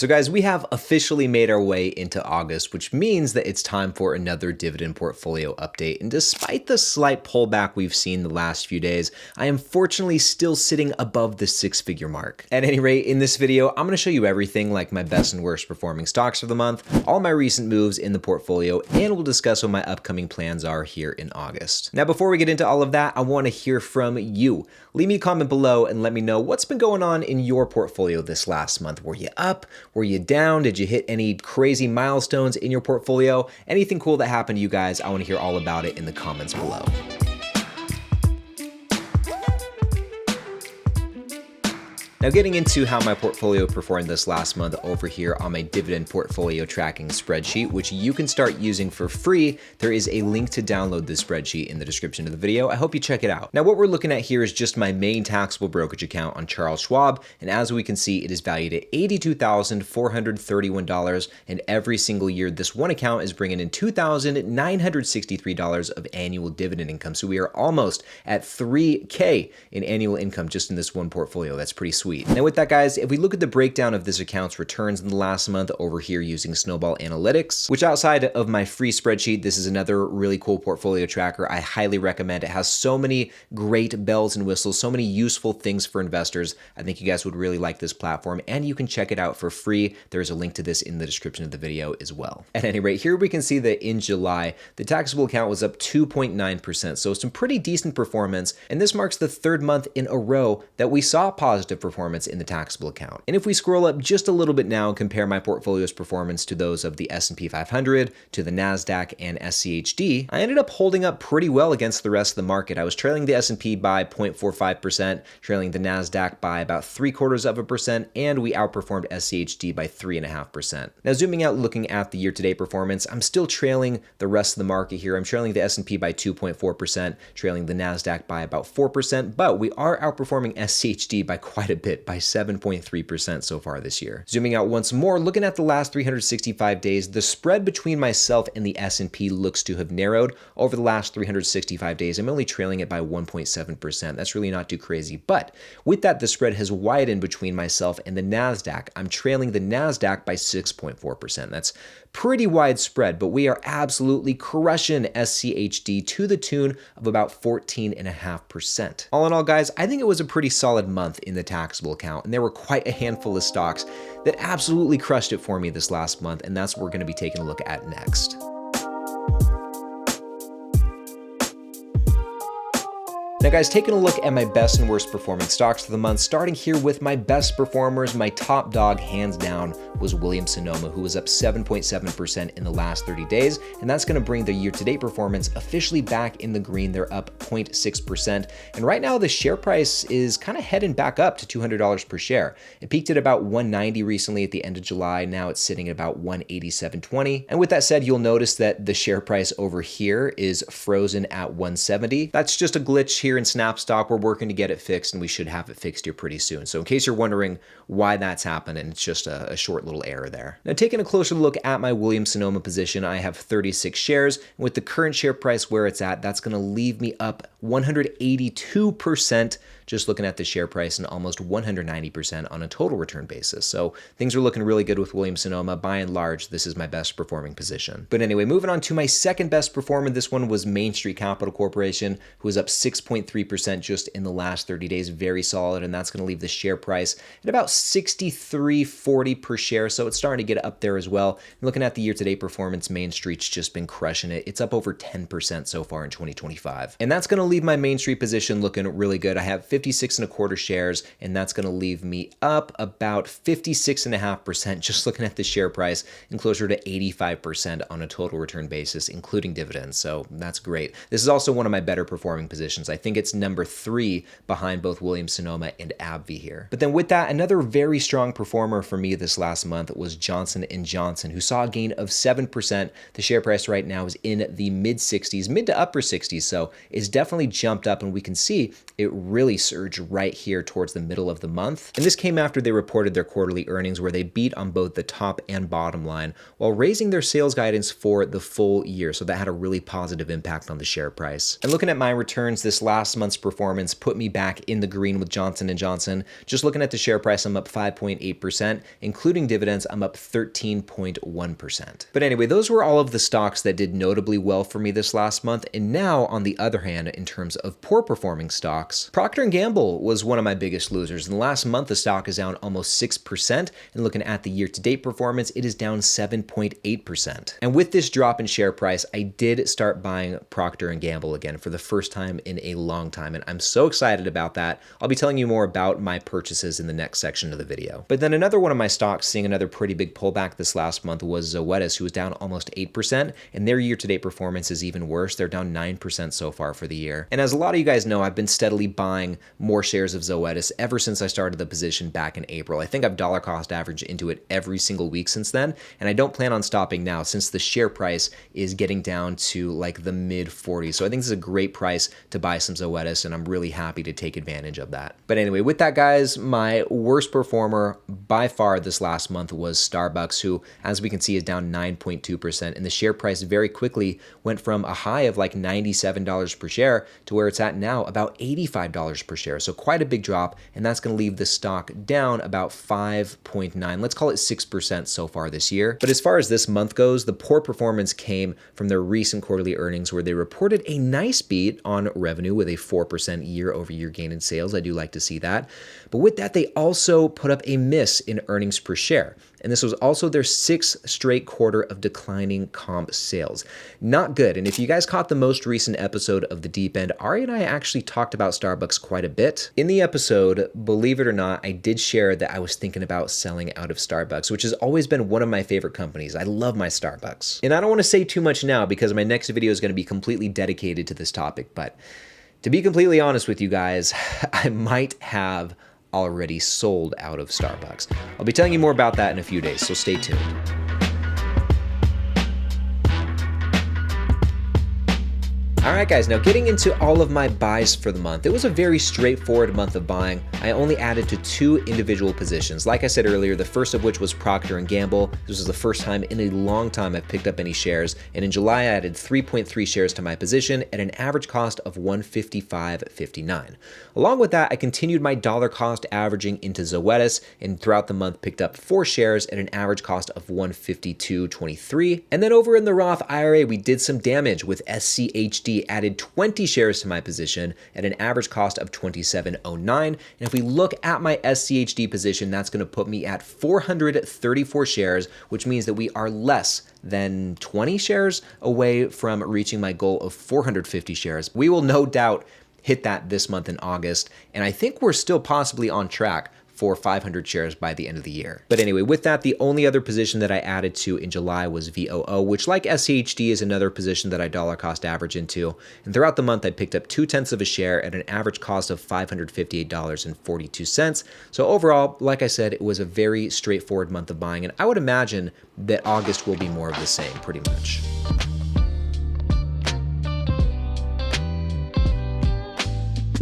So guys, we have officially made our way into August, which means that it's time for another dividend portfolio update. And despite the slight pullback we've seen the last few days, I am fortunately still sitting above the six-figure mark. At any rate, in this video, I'm going to show you everything like my best and worst performing stocks for the month, all my recent moves in the portfolio, and we'll discuss what my upcoming plans are here in August. Now, before we get into all of that, I want to hear from you. Leave me a comment below and let me know what's been going on in your portfolio this last month. Were you up? Were you down? Did you hit any crazy milestones in your portfolio? Anything cool that happened to you guys? I want to hear all about it in the comments below. Now, getting into how my portfolio performed this last month over here on my dividend portfolio tracking spreadsheet, which you can start using for free. There is a link to download this spreadsheet in the description of the video. I hope you check it out. Now, what we're looking at here is just my main taxable brokerage account on Charles Schwab. And as we can see, it is valued at $82,431. And every single year, this one account is bringing in $2,963 of annual dividend income. So we are almost at $3K in annual income just in this one portfolio. That's pretty sweet. Now with that, guys, if we look at the breakdown of this account's returns in the last month over here using Snowball Analytics, which outside of my free spreadsheet, this is another really cool portfolio tracker I highly recommend. It has so many great bells and whistles, so many useful things for investors. I think you guys would really like this platform, and you can check it out for free. There's a link to this in the description of the video as well. At any rate, here we can see that in July, the taxable account was up 2.9%, so some pretty decent performance, and this marks the third month in a row that we saw positive performance in the taxable account. And if we scroll up just a little bit now and compare my portfolio's performance to those of the S&P 500, to the NASDAQ and SCHD, I ended up holding up pretty well against the rest of the market. I was trailing the S&P by 0.45%, trailing the NASDAQ by about 0.75%, and we outperformed SCHD by 3.5%. Now zooming out, looking at the year-to-date performance, I'm still trailing the rest of the market here. I'm trailing the S&P by 2.4%, trailing the NASDAQ by about 4%, but we are outperforming SCHD by quite a bit, by 7.3% so far this year. Zooming out once more, looking at the last 365 days, the spread between myself and the S&P looks to have narrowed over the last 365 days. I'm only trailing it by 1.7%. That's really not too crazy. But with that, the spread has widened between myself and the NASDAQ. I'm trailing the NASDAQ by 6.4%. That's pretty widespread, but we are absolutely crushing SCHD to the tune of about 14.5%. All in all, guys, I think it was a pretty solid month in the taxable account, and there were quite a handful of stocks that absolutely crushed it for me this last month, and that's what we're going to be taking a look at next. Now guys, taking a look at my best and worst performing stocks for the month, starting here with my best performers, my top dog hands down was Williams-Sonoma, who was up 7.7% in the last 30 days, and that's going to bring their year-to-date performance officially back in the green. They're up 0.6%, and right now the share price is kind of heading back up to $200 per share. It peaked at about $190 recently at the end of July. Now it's sitting at about $187.20, and with that said, you'll notice that the share price over here is frozen at $170. That's just a glitch here in Snapstock. We're working to get it fixed, and we should have it fixed here pretty soon. So in case you're wondering why that's happening, it's just a short little error there. Now taking a closer look at my Williams-Sonoma position, I have 36 shares, and with the current share price where it's at, that's going to leave me up 182% just looking at the share price, and almost 190% on a total return basis. So things are looking really good with Williams-Sonoma. By and large, this is my best performing position. But anyway, moving on to my second best performer, this one was Main Street Capital Corporation, who was up 6.3% just in the last 30 days. Very solid, and that's going to leave the share price at about $63.40 per share. So it's starting to get up there as well. And looking at the year-to-date performance, Main Street's just been crushing it. It's up over 10% so far in 2025. And that's going to leave my Main Street position looking really good. I have 56.25 shares, and that's going to leave me up about 56.5% just looking at the share price, and closer to 85% on a total return basis, including dividends. So that's great. This is also one of my better performing positions. I think it's number 3 behind both Williams-Sonoma and AbbVie here. But then with that, another very strong performer for me this last month was Johnson & Johnson, who saw a gain of 7%. The share price right now is in the mid 60s, mid to upper 60s. So it's definitely jumped up, and we can see it really surge right here towards the middle of the month. And this came after they reported their quarterly earnings where they beat on both the top and bottom line while raising their sales guidance for the full year. So that had a really positive impact on the share price. And looking at my returns, this last month's performance put me back in the green with Johnson & Johnson. Just looking at the share price, I'm up 5.8%, including dividends, I'm up 13.1%. But anyway, those were all of the stocks that did notably well for me this last month. And now, on the other hand, in terms of poor performing stocks, Procter & Gamble was one of my biggest losers. In the last month, the stock is down almost 6%. And looking at the year-to-date performance, it is down 7.8%. And with this drop in share price, I did start buying Procter & Gamble again for the first time in a long time. And I'm so excited about that. I'll be telling you more about my purchases in the next section of the video. But then another one of my stocks seeing another pretty big pullback this last month was Zoetis, who was down almost 8%. And their year-to-date performance is even worse. They're down 9% so far for the year. And as a lot of you guys know, I've been steadily buying more shares of Zoetis ever since I started the position back in April. I think I've dollar cost averaged into it every single week since then. And I don't plan on stopping now since the share price is getting down to like the mid 40s. So I think this is a great price to buy some Zoetis, and I'm really happy to take advantage of that. But anyway, with that, guys, my worst performer by far this last month was Starbucks, who, as we can see, is down 9.2%. And the share price very quickly went from a high of like $97 per share to where it's at now, about $85 per share. So quite a big drop, and that's going to leave the stock down about 5.9, let's call it 6% so far this year. But as far as this month goes, the poor performance came from their recent quarterly earnings where they reported a nice beat on revenue with a 4% year-over-year gain in sales. I do like to see that. But with that, they also put up a miss in earnings per share. And this was also their 6th straight quarter of declining comp sales. Not good. And if you guys caught the most recent episode of The Deep End, Ari and I actually talked about Starbucks quite a bit. In the episode, believe it or not, I did share that I was thinking about selling out of Starbucks, which has always been one of my favorite companies. I love my Starbucks. And I don't want to say too much now because my next video is going to be completely dedicated to this topic. But to be completely honest with you guys, I might have already sold out of Starbucks. I'll be telling you more about that in a few days, so stay tuned. All right, guys, now getting into all of my buys for the month. It was a very straightforward month of buying. I only added to 2 individual positions. Like I said earlier, the first of which was Procter & Gamble. This was the first time in a long time I've picked up any shares. And in July, I added 3.3 shares to my position at an average cost of $155.59. Along with that, I continued my dollar cost averaging into Zoetis, and throughout the month picked up 4 shares at an average cost of $152.23. And then over in the Roth IRA, we did some damage with SCHD, added 20 shares to my position at an average cost of $27.09. And if we look at my SCHD position, that's going to put me at 434 shares, which means that we are less than 20 shares away from reaching my goal of 450 shares. We will no doubt hit that this month in August, and I think we're still possibly on track for 500 shares by the end of the year. But anyway, with that, the only other position that I added to in July was VOO, which like SCHD is another position that I dollar cost average into. And throughout the month, I picked up 0.2 of a share at an average cost of $558.42. So overall, like I said, it was a very straightforward month of buying, and I would imagine that August will be more of the same, pretty much.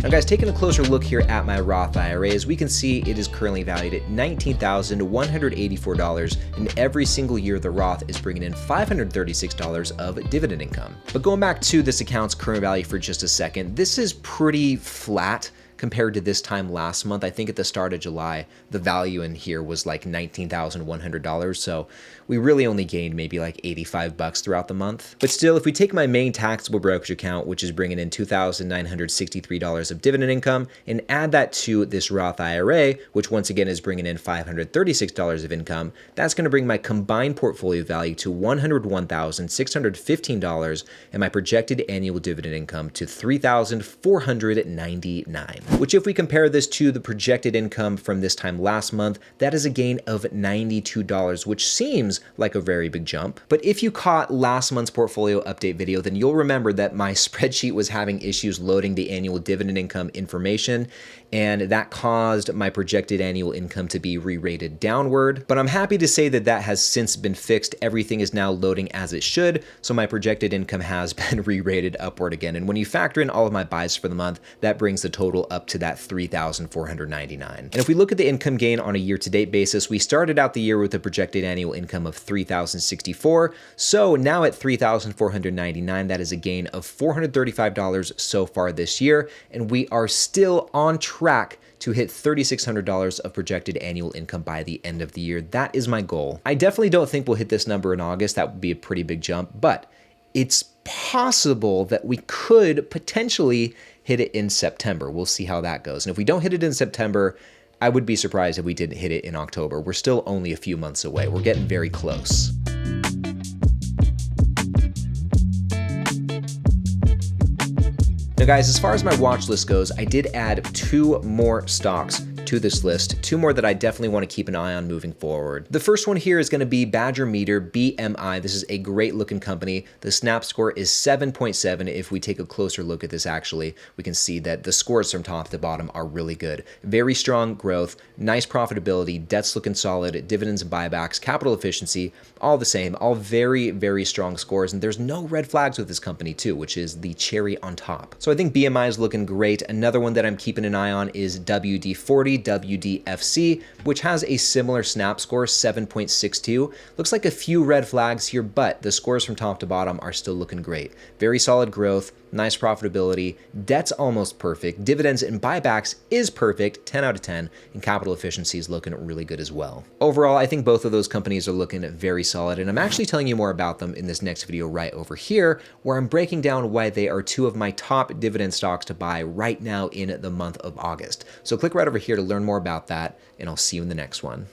Now guys, taking a closer look here at my Roth IRA, as we can see, it is currently valued at $19,184, and every single year the Roth is bringing in $536 of dividend income. But going back to this account's current value for just a second, this is pretty flat compared to this time last month. I think at the start of July, the value in here was like $19,100. So we really only gained maybe like $85 throughout the month. But still, if we take my main taxable brokerage account, which is bringing in $2,963 of dividend income, and add that to this Roth IRA, which once again is bringing in $536 of income, that's going to bring my combined portfolio value to $101,615 and my projected annual dividend income to $3,499. Which if we compare this to the projected income from this time last month, that is a gain of $92, which seems like a very big jump. But if you caught last month's portfolio update video, then you'll remember that my spreadsheet was having issues loading the annual dividend income information, and that caused my projected annual income to be re-rated downward. But I'm happy to say that that has since been fixed. Everything is now loading as it should, so my projected income has been re-rated upward again. And when you factor in all of my buys for the month, that brings the total up up to that $3,499. And if we look at the income gain on a year-to-date basis, we started out the year with a projected annual income of $3,064. So now at $3,499, that is a gain of $435 so far this year. And we are still on track to hit $3,600 of projected annual income by the end of the year. That is my goal. I definitely don't think we'll hit this number in August. That would be a pretty big jump, but it's possible that we could potentially hit it in September. We'll see how that goes. And if we don't hit it in September, I would be surprised if we didn't hit it in October. We're still only a few months away. We're getting very close. Now guys, as far as my watch list goes, I did add 2 more stocks to this list, 2 more that I definitely want to keep an eye on moving forward. The first one here is going to be Badger Meter, BMI. This is a great looking company. The snap score is 7.7. If we take a closer look at this, actually, we can see that the scores from top to bottom are really good. Very strong growth, nice profitability, debt's looking solid, dividends and buybacks, capital efficiency, all the same, all very, very strong scores. And there's no red flags with this company too, which is the cherry on top. So I think BMI is looking great. Another one that I'm keeping an eye on is WD-40, WDFC, which has a similar snap score, 7.62. Looks like a few red flags here, but the scores from top to bottom are still looking great. Very solid growth, nice profitability, debt's almost perfect, dividends and buybacks is perfect, 10 out of 10, and capital efficiency is looking really good as well. Overall, I think both of those companies are looking very solid, and I'm actually telling you more about them in this next video right over here, where I'm breaking down why they are 2 of my top dividend stocks to buy right now in the month of August. So click right over here to learn more about that, and I'll see you in the next one.